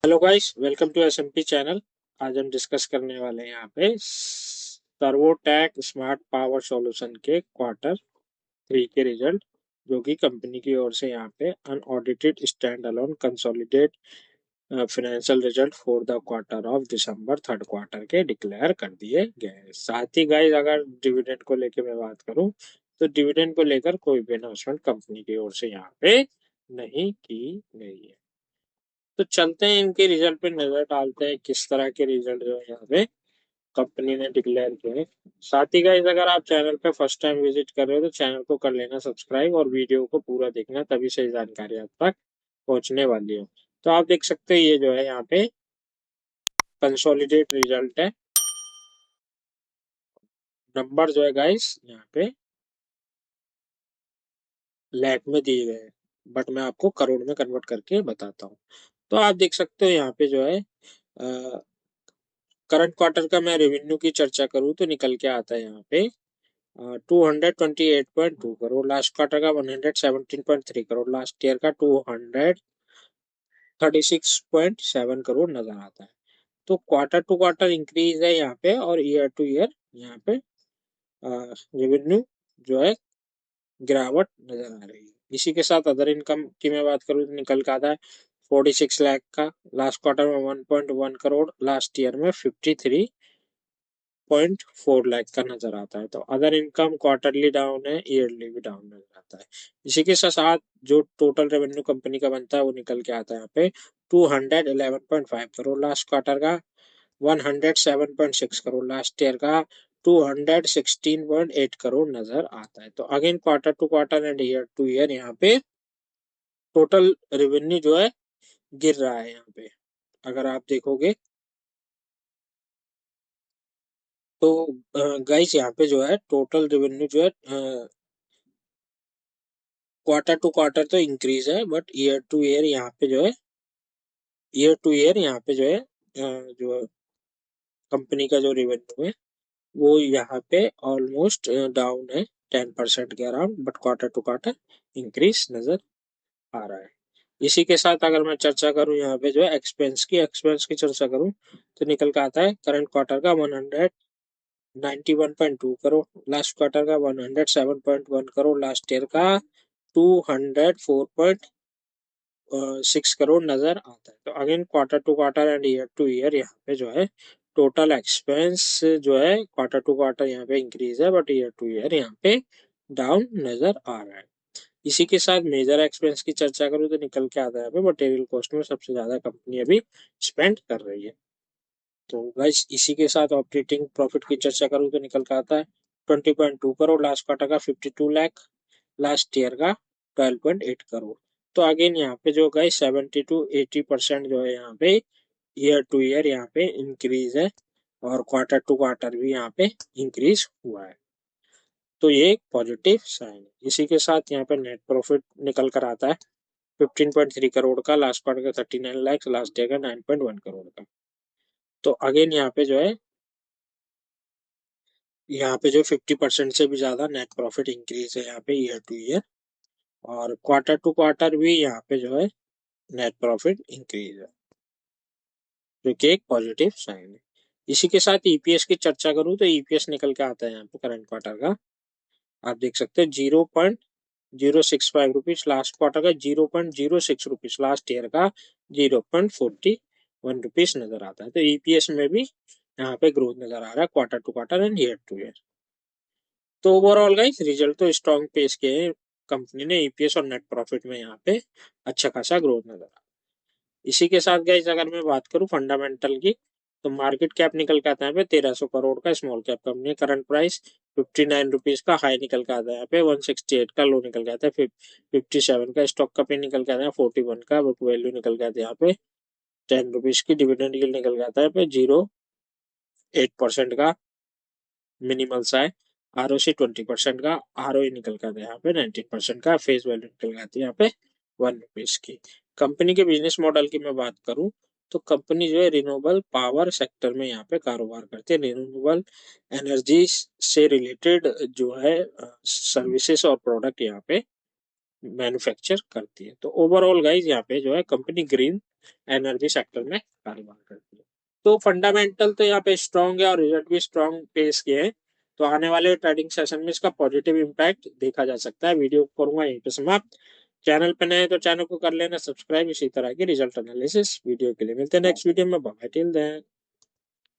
Hello guys, welcome to SMP channel. आज हम discuss करने वाले हैं यहाँ पे सर्वोटेक स्मार्ट पावर सॉल्यूशन के क्वार्टर 3 के रिजल्ट, जो कि कंपनी की ओर से यहाँ पे unaudited stand alone consolidate financial result for the quarter of December third quarter के डिक्लेयर कर दिए गए हैं। साथ ही गाइस, अगर डिविडेंड को लेकर मैं बात करूं तो डिविडेंड को लेकर कोई भी अनाउंसमेंट कंपनी की ओर से यहाँ पे नहीं की गई है। तो चलते हैं इनके रिजल्ट पे नजर डालते हैं, किस तरह के रिजल्ट जो है यहाँ पे कंपनी ने डिक्लेयर किए हैं। साथ ही गाइस, अगर आप चैनल पे फर्स्ट टाइम विजिट कर रहे हो तो चैनल को कर लेना सब्सक्राइब और वीडियो को पूरा देखना, तभी सही जानकारी आप तक पहुंचने वाली हो। तो आप देख सकते हैं ये जो है यहाँ पे कंसोलिडेट रिजल्ट है। नंबर जो है गाइस यहाँ पे लैख में दिए गए हैं, बट मैं आपको करोड़ में कन्वर्ट करके बताता हूँ। तो आप देख सकते हो यहाँ पे जो है करंट क्वार्टर का मैं रेवेन्यू की चर्चा करूँ तो निकल के आता है यहाँ पे 228.2 करोड़, लास्ट क्वार्टर का 117.3 करोड़, लास्ट ईयर का 236.7 करोड़ नजर आता है। तो क्वार्टर टू क्वार्टर इंक्रीज है यहाँ पे, और ईयर टू ईयर यहाँ पे रेवेन्यू जो है गिरावट नजर आ रही है। इसी के साथ अदर इनकम की मैं बात करूँ तो निकल के आता है 46 लाख का, लास्ट क्वार्टर में 1.1 करोड़, लास्ट ईयर में 53.4 लाख का नजर आता है। तो अदर इनकम क्वार्टरली डाउन है, ईयरली भी डाउन नजर आता है। इसी के साथ साथ जो टोटल रेवेन्यू कंपनी का बनता है वो निकल के आता है यहाँ पे 211.5 करोड़, लास्ट क्वार्टर का 107.6 करोड़, लास्ट ईयर का 216.8 करोड़ नजर आता है। तो again quarter to quarter and year to year यहाँ पे टोटल रेवेन्यू जो है गिर रहा है यहाँ पे, अगर आप देखोगे तो। गाइस, यहाँ पे जो है टोटल रेवेन्यू जो है क्वार्टर टू क्वार्टर तो इंक्रीज है, बट ईयर टू ईयर यहाँ पे जो है जो कंपनी का जो रेवेन्यू है वो यहाँ पे ऑलमोस्ट डाउन है 10% के around, but quarter to quarter increase नजर आ रहा है। इसी के साथ अगर मैं चर्चा करूं यहाँ पे जो है एक्सपेंस की चर्चा करूं तो निकल का आता है करंट क्वार्टर का 191.2 करोड़, लास्ट क्वार्टर का 107.1 करोड़, लास्ट ईयर का 204.6 करोड़ नजर आता है। तो again quarter to quarter and year to year यहाँ पे जो है टोटल एक्सपेंस जो है क्वार्टर टू क्वार्टर यहाँ पे इंक्रीज है, बट ईयर टू ईयर यहाँ पे डाउन नजर आ रहा है। इसी के साथ मेजर एक्सपेंस की चर्चा करूँ तो निकल के आता है यहाँ पे मटेरियल कॉस्ट में सबसे ज्यादा कंपनी अभी स्पेंड कर रही है। तो गाइस, इसी के साथ ऑपरेटिंग प्रॉफिट की चर्चा करूँ तो निकल के आता है 20.2 करोड़, लास्ट क्वार्टर का 52 लाख, लास्ट ईयर का 12.8 करोड़। तो अगेन यहाँ पे जो गाइस 70 to 80% जो है यहाँ पे ईयर टू ईयर यहाँ पे इंक्रीज है, और क्वार्टर टू क्वार्टर भी यहाँ पे इंक्रीज हुआ है। तो ये एक पॉजिटिव साइन है। इसी के साथ यहाँ पे नेट प्रॉफिट निकल कर आता है 15.3 करोड़ का, लास्ट क्वार्टर का 39 लाख, लास्ट ईयर का 9.1 करोड़ का। तो अगेन यहाँ पे जो 50% से भी ज्यादा नेट प्रॉफिट इंक्रीज है यहाँ पे ईयर टू ईयर, और क्वार्टर टू क्वार्टर भी यहाँ पे जो है नेट प्रॉफिट इंक्रीज है, जो कि एक पॉजिटिव साइन है। इसी के साथ ईपीएस की चर्चा करूँ तो ईपीएस निकल के आता है यहाँ पे करंट क्वार्टर का, आप देख सकते हैं 0.065 रुपीज, लास्ट क्वार्टर का 0.06 रुपीज, लास्ट ईयर का 0.41 रुपीज नजर आता है। तो ईपीएस में भी यहाँ पे ग्रोथ नजर आ रहा है quarter to quarter and year to year. तो ओवरऑल गाइस, रिजल्ट तो स्ट्रॉन्ग पेश किए हैं कंपनी ने ईपीएस और नेट प्रॉफिट में यहाँ पे अच्छा खासा ग्रोथ नजर आ रहा है। इसी के साथ गाइस, अगर मैं बात करूँ फंडामेंटल की, तो मार्केट कैप निकल के आता है 1300 करोड़ का, small cap company, current price 59 rupees का, हाई निकल के आता है यहाँ पे 168 का, लो निकल के आता है 57 का, स्टॉक का पे निकल के आता है 41 का, बुक वैल्यू निकल के आता है यहाँ पे 10 रुपीज की, डिविडेंड यील्ड निकल के आता है पे 0.8% का मिनिमल सा है, आरओसी 20% का, आरओई निकल के आता है यहाँ पे 19% का, फेस वैल्यू निकल के आती है यहाँ पे 1 रुपीज की। कंपनी के बिजनेस मॉडल की मैं बात करूं तो कंपनी जो है रिन्यूएबल पावर सेक्टर में यहाँ पे कारोबार करती है, रिन्यूएबल एनर्जी से रिलेटेड जो है सर्विसेज और प्रोडक्ट यहाँ पे मैन्युफैक्चर करती है। तो ओवरऑल गाइज, यहाँ पे जो है कंपनी ग्रीन एनर्जी सेक्टर में कारोबार करती है। तो फंडामेंटल तो यहाँ पे स्ट्रांग है और रिजल्ट भी स्ट्रांग पेश किए हैं। तो आने वाले ट्रेडिंग सेशन में इसका पॉजिटिव इम्पैक्ट देखा जा सकता है। वीडियो करूंगा यहीं पे समाप्त। चैनल पे नए तो चैनल को कर लेना सब्सक्राइब इसी तरह की रिजल्ट एनालिसिस वीडियो के लिए। मिलते हैं नेक्स्ट वीडियो में। Bye till then.